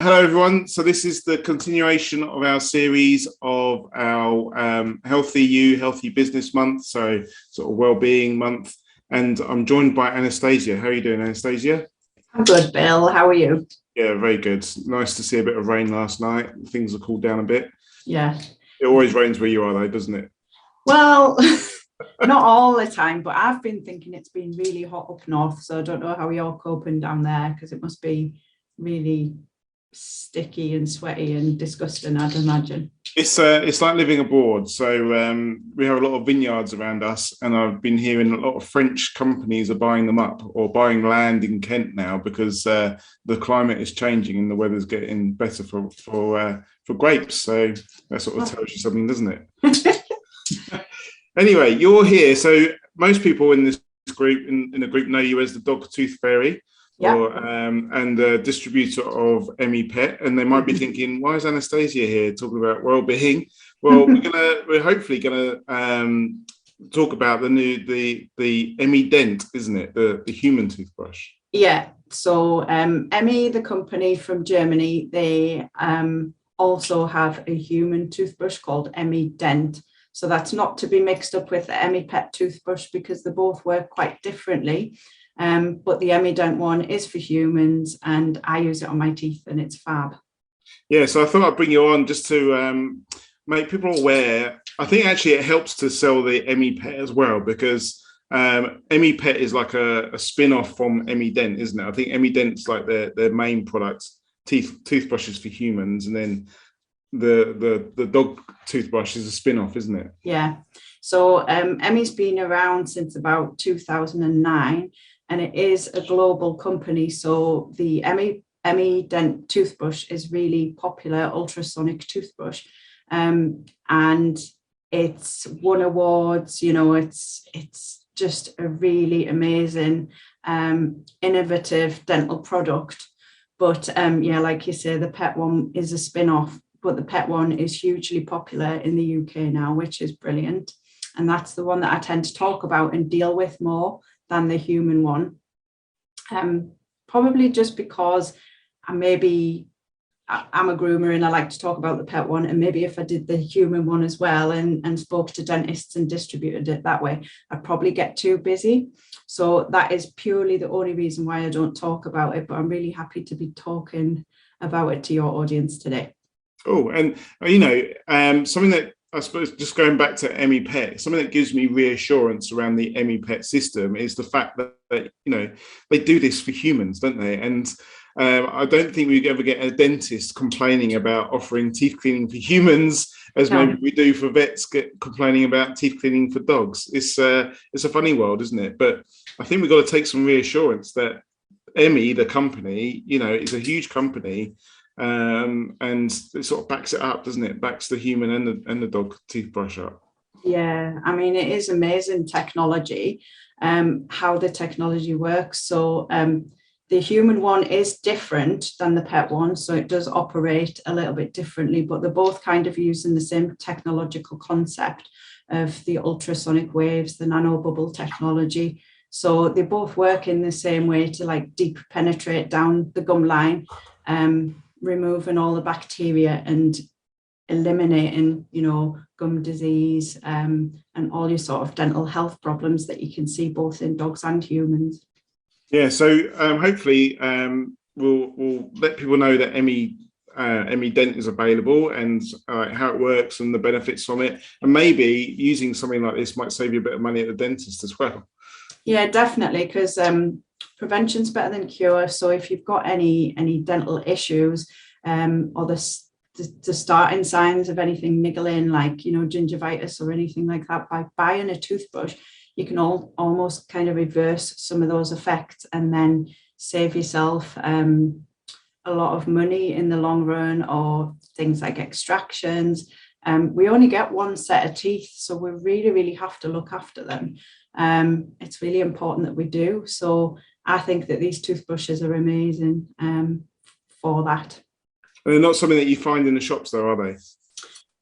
Hello, everyone. So this is the continuation of our series of our Healthy You, Healthy Business Month, so sort of Wellbeing Month. And I'm joined by Anastasia. How are you doing, Anastasia? I'm good, Bill. How are you? Yeah, very good. Nice to see a bit of rain last night. Things have cooled down a bit. Yeah. It always rains where you are, though, doesn't it? Well, not all the time, but I've been thinking it's been really hot up north, so I don't know how you're coping down there, because it must be really sticky and sweaty and disgusting, I'd imagine. It's like living abroad. So we have a lot of vineyards around us, and I've been hearing a lot of French companies are buying them up or buying land in Kent now because the climate is changing and the weather's getting better for grapes. So that sort of tells you something, doesn't it? Anyway, you're here. So most people in this group in the group know you as the dog tooth fairy. Yeah. And the distributor of Emmi Pet, and they might be thinking, why is Anastasia here talking about well-being? Well, we're hopefully gonna talk about the Emmi Dent, isn't it? The human toothbrush. Yeah. So Emmi, the company from Germany, they also have a human toothbrush called Emmi Dent. So that's not to be mixed up with the Emmi Pet toothbrush, because they both work quite differently. But the Emmi Dent one is for humans, and I use it on my teeth, and it's fab. Yeah, so I thought I'd bring you on just to make people aware. I think actually it helps to sell the Emmi Pet as well, because Emmi Pet is like a spin-off from Emmi Dent, isn't it? I think Emmi Dent's like their main product, toothbrushes for humans, and then the dog toothbrush is a spin-off, isn't it? Yeah. So Emmi's been around since about 2009. And it is a global company. So the Emmi Dent toothbrush is really popular, ultrasonic toothbrush. And it's won awards, it's just a really amazing, innovative dental product. But yeah, like you say, the pet one is a spin-off, but the pet one is hugely popular in the UK now, which is brilliant. And that's the one that I tend to talk about and deal with more than the human one, probably just because I'm a groomer and I like to talk about the pet one, and maybe if I did the human one as well and spoke to dentists and distributed it that way, I'd probably get too busy. So that is purely the only reason why I don't talk about it, but I'm really happy to be talking about it to your audience today. Oh, and something that I suppose, just going back to Emmi Pet, something that gives me reassurance around the Emmi Pet system is the fact that they do this for humans, don't they? And I don't think we ever get a dentist complaining about offering teeth cleaning for humans as maybe we do for vets complaining about teeth cleaning for dogs. It's a funny world, isn't it? But I think we've got to take some reassurance that Emmi, the company, is a huge company. And it sort of backs it up, doesn't it? Backs the human and the dog toothbrush up. Yeah, I mean, it is amazing technology, how the technology works. So the human one is different than the pet one, so it does operate a little bit differently, but they're both kind of using the same technological concept of the ultrasonic waves, the nanobubble technology. So they both work in the same way to like deep penetrate down the gum line, removing all the bacteria and eliminating, gum disease and all your sort of dental health problems that you can see both in dogs and humans. Yeah, so hopefully we'll let people know that Emmi Dent is available and how it works and the benefits from it, and maybe using something like this might save you a bit of money at the dentist as well. Yeah, definitely, because prevention's better than cure. So if you've got any dental issues or the starting signs of anything niggling, like gingivitis or anything like that, by buying a toothbrush, you can almost kind of reverse some of those effects and then save yourself a lot of money in the long run, or things like extractions. We only get one set of teeth, so we really, really have to look after them. It's really important that we do. So I think that these toothbrushes are amazing for that. And they're not something that you find in the shops, though, are they?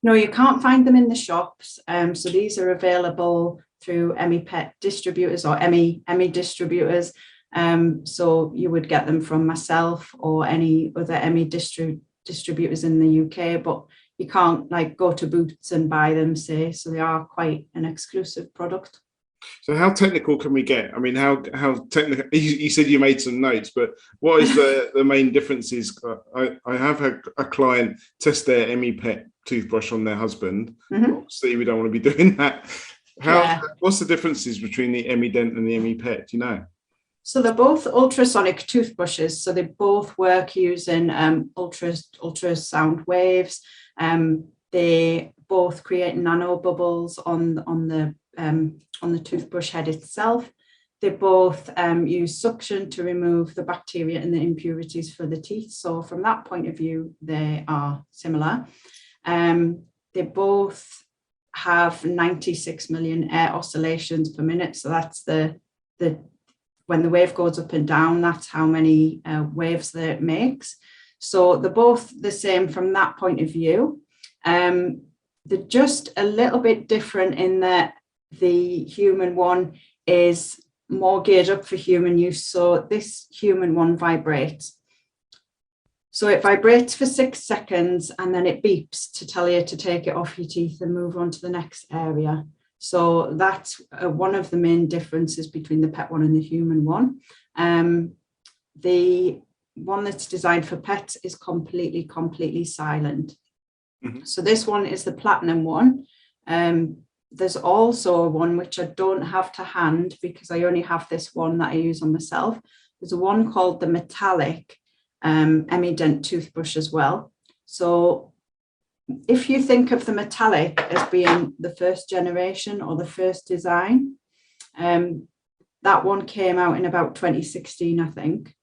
No, you can't find them in the shops. So these are available through Emmi Pet distributors or Emmi distributors. So you would get them from myself or any other Emmi distributors in the UK, but you can't like go to Boots and buy them, say, so they are quite an exclusive product. So how technical can we get? I mean, how technical? You said you made some notes, but what is the main differences? I have had a client test their Emmi Pet toothbrush on their husband. Obviously, we don't want to be doing that. What's the differences between the Emmi Dent and the Emmi Pet? Do you know? So they're both ultrasonic toothbrushes. So they both work using ultrasound waves. They both create nano bubbles on the toothbrush head itself. They both use suction to remove the bacteria and the impurities for the teeth. So from that point of view, they are similar. They both have 96 million air oscillations per minute. So that's the when the wave goes up and down, that's how many waves that it makes. So they're both the same from that point of view. They're just a little bit different in that the human one is more geared up for human use. So this human one vibrates. So it vibrates for 6 seconds and then it beeps to tell you to take it off your teeth and move on to the next area. So that's one of the main differences between the pet one and the human one. The one that's designed for pets is completely silent. So this one is the platinum one. There's also one which I don't have to hand because I only have this one that I use on myself. There's a one called the metallic Emmi Dent toothbrush as well. So if you think of the metallic as being the first generation or the first design, that one came out in about 2016, I think.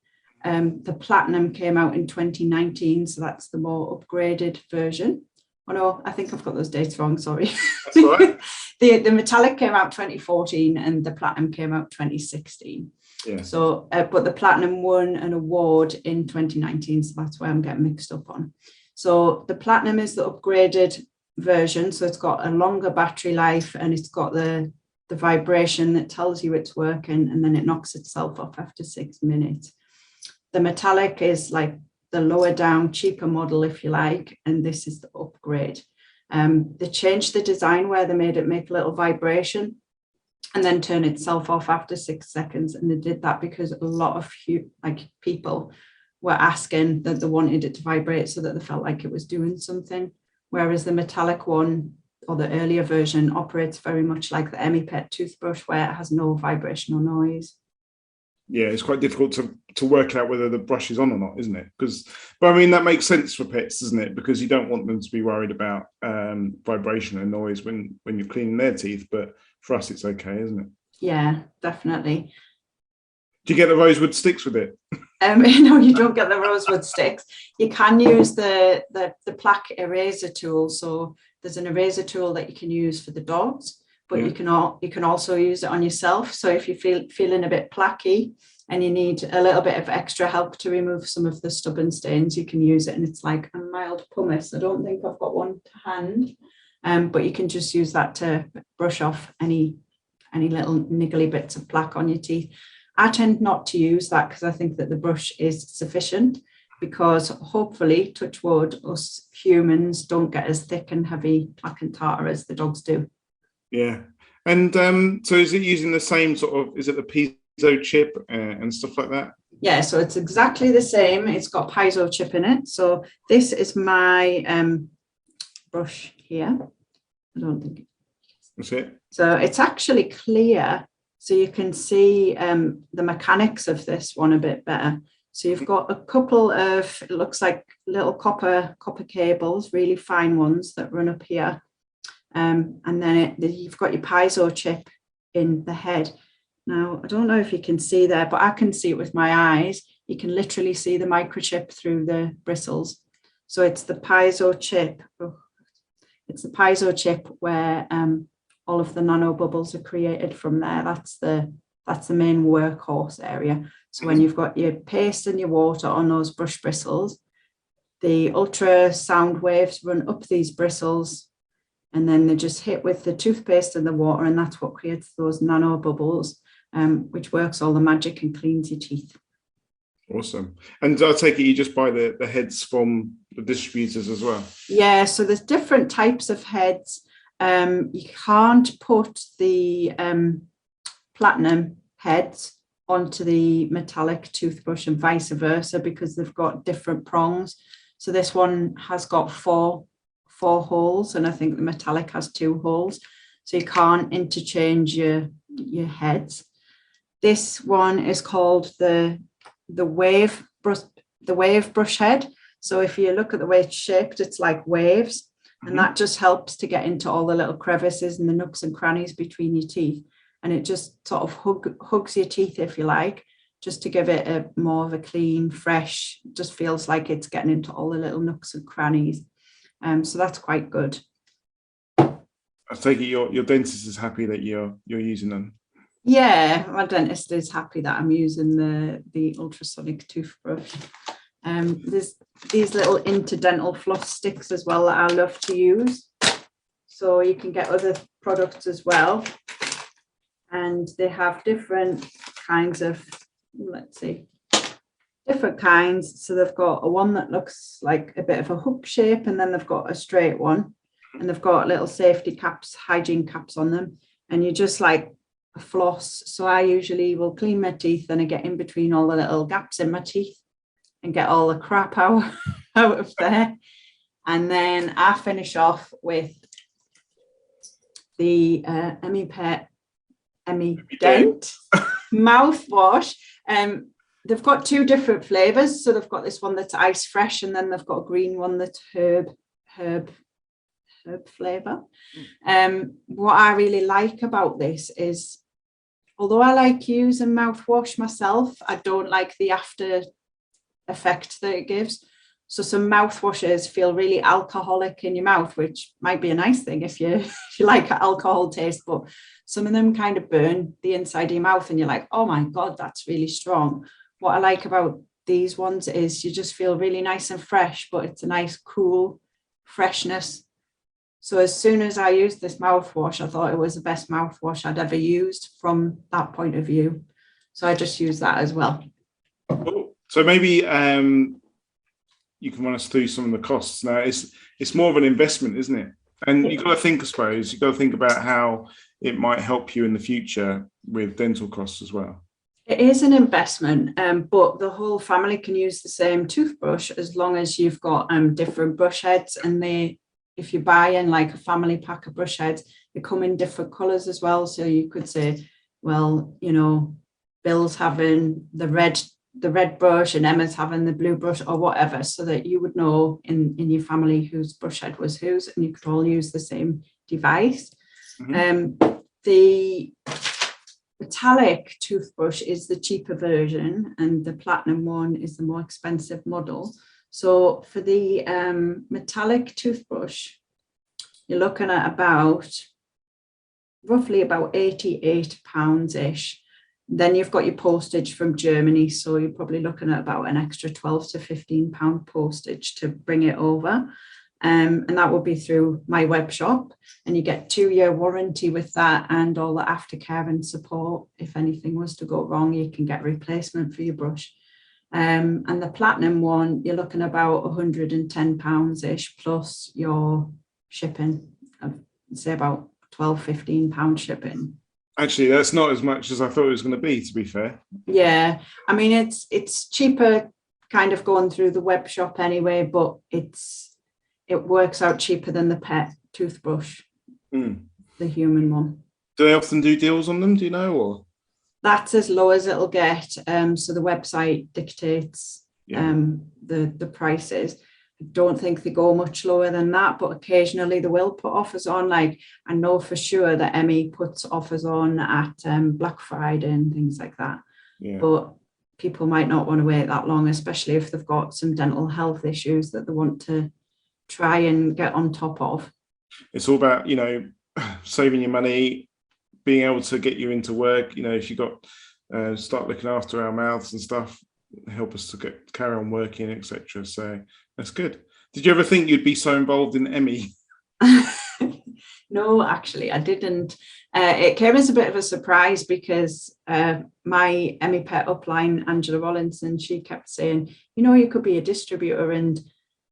The platinum came out in 2019, so that's the more upgraded version. Oh no, I think I've got those dates wrong, sorry. That's all right. The metallic came out 2014 and the platinum came out 2016. Yeah. So, but the platinum won an award in 2019, so that's where I'm getting mixed up on. So the platinum is the upgraded version. So it's got a longer battery life and it's got the vibration that tells you it's working and then it knocks itself off after 6 minutes. The metallic is like the lower down, cheaper model, if you like, and this is the upgrade. They changed the design where they made it make a little vibration and then turn itself off after 6 seconds. And they did that because a lot of people were asking that they wanted it to vibrate so that they felt like it was doing something. Whereas the metallic one or the earlier version operates very much like the Emmi Pet toothbrush where it has no vibration or noise. Yeah, it's quite difficult to work out whether the brush is on or not, isn't it? But I mean, that makes sense for pets, doesn't it? Because you don't want them to be worried about vibration and noise when you're cleaning their teeth. But for us, it's okay, isn't it? Yeah, definitely. Do you get the rosewood sticks with it? No, you don't get the rosewood sticks. You can use the Plaque eraser tool. So there's an eraser tool that you can use for the dogs, but you can also use it on yourself. So if you're feeling a bit plaquey and you need a little bit of extra help to remove some of the stubborn stains, you can use it, and it's like a mild pumice. I don't think I've got one to hand, but you can just use that to brush off any little niggly bits of plaque on your teeth. I tend not to use that because I think that the brush is sufficient, because hopefully, touch wood, us humans don't get as thick and heavy plaque and tartar as the dogs do. Yeah. And so is it using the same sort of, is it the piezo chip and stuff like that? Yeah, so it's exactly the same. It's got piezo chip in it. So this is my brush here. I don't think that's it. So it's actually clear. So you can see the mechanics of this one a bit better. So you've got a couple of, it looks like little copper cables, really fine ones that run up here. And then you've got your piezo chip in the head. Now, I don't know if you can see there, but I can see it with my eyes. You can literally see the microchip through the bristles. So it's the piezo chip. It's the piezo chip where all of the nano bubbles are created from there. That's the main workhorse area. So when you've got your paste and your water on those brush bristles, the ultrasound waves run up these bristles, and then they just hit with the toothpaste and the water, and that's what creates those nano bubbles. which works all the magic and cleans your teeth. Awesome. And I take it you just buy the heads from the distributors as well? Yeah, so there's different types of heads. You can't put the platinum heads onto the metallic toothbrush and vice versa, because they've got different prongs. So this one has got four holes, and I think the metallic has 2 holes. So you can't interchange your heads. This one is called the wave brush head. So if you look at the way it's shaped, it's like waves, and that just helps to get into all the little crevices and the nooks and crannies between your teeth. And it just sort of hugs your teeth, if you like, just to give it a more of a clean, fresh, just feels like it's getting into all the little nooks and crannies. So that's quite good. I take it your dentist is happy that you're using them. Yeah, my dentist is happy that I'm using the ultrasonic toothbrush. There's these little interdental floss sticks as well that I love to use. So you can get other products as well. And they have different kinds of, let's see, different kinds. So they've got a one that looks like a bit of a hook shape, and then they've got a straight one, and they've got little safety caps, hygiene caps on them. And you just like a floss. So I usually will clean my teeth, and I get in between all the little gaps in my teeth and get all the crap out of there. And then I finish off with the Emmi Dent mouthwash. They've got 2 different flavors. So they've got this one that's ice fresh, and then they've got a green one that's herb flavor. What I really like about this is, although I like using mouthwash myself, I don't like the after effect that it gives. So some mouthwashes feel really alcoholic in your mouth, which might be a nice thing if you like alcohol taste, but some of them kind of burn the inside of your mouth, and you're like, oh my God, that's really strong. What I like about these ones is you just feel really nice and fresh, but it's a nice cool freshness. So as soon as I used this mouthwash, I thought it was the best mouthwash I'd ever used from that point of view. So I just use that as well. So maybe you can run us through some of the costs. Now, it's more of an investment, isn't it? And you've got to think, I suppose, you've got to think about how it might help you in the future with dental costs as well. It is an investment, but the whole family can use the same toothbrush as long as you've got different brush heads. And if you buy in like a family pack of brush heads, they come in different colours as well. So you could say, well, you know, Bill's having the red brush and Emma's having the blue brush or whatever, so that you would know in your family whose brush head was whose, and you could all use the same device. The metallic toothbrush is the cheaper version, and the platinum one is the more expensive model. So for the metallic toothbrush, you're looking at roughly about £88-ish. Then you've got your postage from Germany, so you're probably looking at about an extra £12 to £15 postage to bring it over. And that will be through my web shop, and you get 2-year warranty with that, and all the aftercare and support. If anything was to go wrong, you can get replacement for your brush. And the platinum one, you're looking about £110-ish plus your shipping. I'd say about £12-15 shipping. Actually, that's not as much as I thought it was going to be, to be fair. Yeah, I mean, it's cheaper kind of going through the web shop anyway, but it works out cheaper than the pet toothbrush, the human one. Do they often do deals on them, do you know? Or that's as low as it'll get. So the website dictates the prices. I don't think they go much lower than that, but occasionally they will put offers on. Like, I know for sure that Emmi puts offers on at Black Friday and things like that. Yeah. But people might not want to wait that long, especially if they've got some dental health issues that they want to try and get on top of. It's all about, you know, saving your money, being able to get you into work. You know, if you got start looking after our mouths and stuff, help us to carry on working, etc. So that's good. Did you ever think you'd be so involved in Emmi? No, actually, I didn't. It came as a bit of a surprise because my Emmi Pet upline, Angela Rollinson, she kept saying, you know, you could be a distributor. And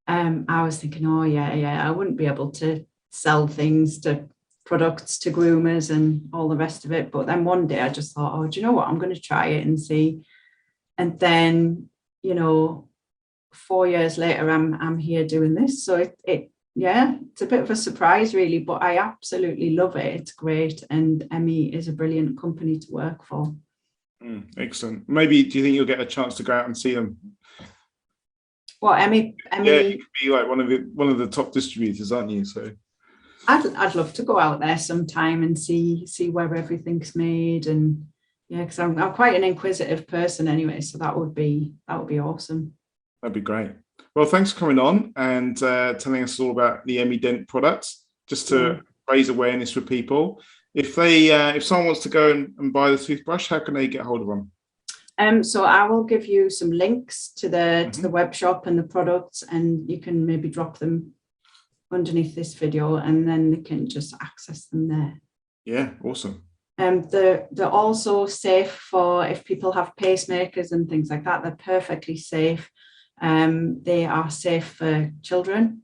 I was thinking, oh, yeah, I wouldn't be able to sell things to products to groomers and all the rest of it. But then one day I just thought, oh, do you know what? I'm going to try it and see. And then, you know, 4 years later, I'm here doing this. So yeah, it's a bit of a surprise, really, but I absolutely love it. It's great. And Emmi is a brilliant company to work for. Excellent. Maybe, do you think you'll get a chance to go out and see them? Well, Emmi, Yeah, you could be like one of the top distributors, aren't you? So I'd love to go out there sometime and see where everything's made. And yeah, because I'm quite an inquisitive person anyway, so that would be awesome. that'd be great. Well, thanks for coming on and telling us all about the Emmi Dent products, just to raise awareness for people. If someone wants to go and buy the toothbrush, how can they get hold of them? So I will give you some links to the web shop and the products, and you can maybe drop them underneath this video, and then they can just access them there. Yeah, awesome. They're also safe for if people have pacemakers and things like that. They're perfectly safe. They are safe for children.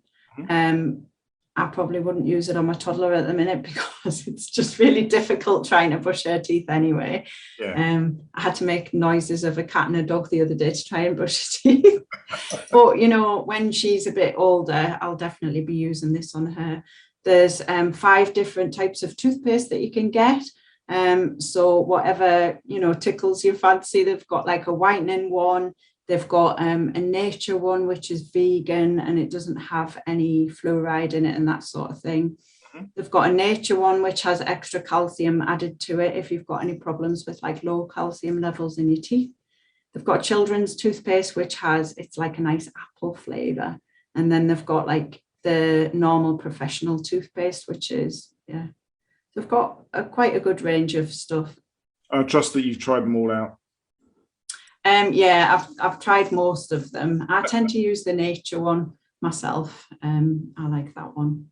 I probably wouldn't use it on my toddler at the minute because it's just really difficult trying to brush her teeth anyway. Yeah. I had to make noises of a cat and a dog the other day to try and brush her teeth. But, you know, when she's a bit older, I'll definitely be using this on her. There's 5 different types of toothpaste that you can get. So whatever, you know, tickles your fancy. They've got like a whitening one. They've got a nature one, which is vegan and it doesn't have any fluoride in it and that sort of thing. They've got a nature one, which has extra calcium added to it if you've got any problems with like low calcium levels in your teeth. They've got children's toothpaste, which it's like a nice apple flavor. And then they've got like the normal professional toothpaste, which is, yeah. They've got quite a good range of stuff. I trust that you've tried them all out. Yeah, I've tried most of them. I tend to use the nature one myself. I like that one.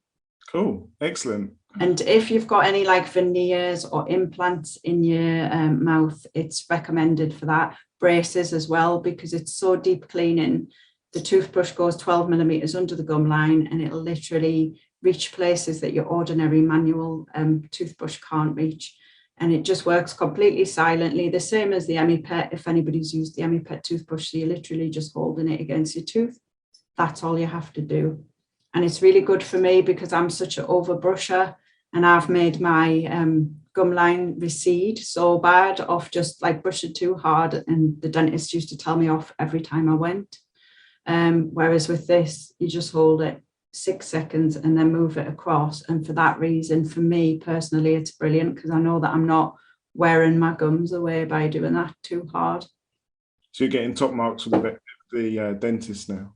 Cool, excellent. And if you've got any like veneers or implants in your mouth, it's recommended for that. Braces as well, because it's so deep cleaning. The toothbrush goes 12 millimeters under the gum line and it'll literally reach places that your ordinary manual toothbrush can't reach. And it just works completely silently, the same as the Emmi Pet. If anybody's used the Emmi Pet toothbrush, so you're literally just holding it against your tooth. That's all you have to do. And it's really good for me because I'm such an overbrusher and I've made my gum line recede so bad off just like brushing too hard. And the dentist used to tell me off every time I went. Whereas with this, you just hold it 6 seconds and then move it across. And for that reason, for me personally, it's brilliant because I know that I'm not wearing my gums away by doing that too hard. So you're getting top marks with the dentist now.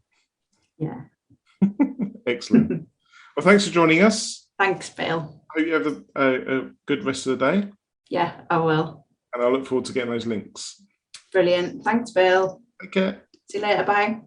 Yeah. Excellent. Well, thanks for joining us. Thanks, Bill. Hope you have a good rest of the day. Yeah, I will. And I look forward to getting those links. Brilliant. Thanks, Bill. Take care. See you later. Bye.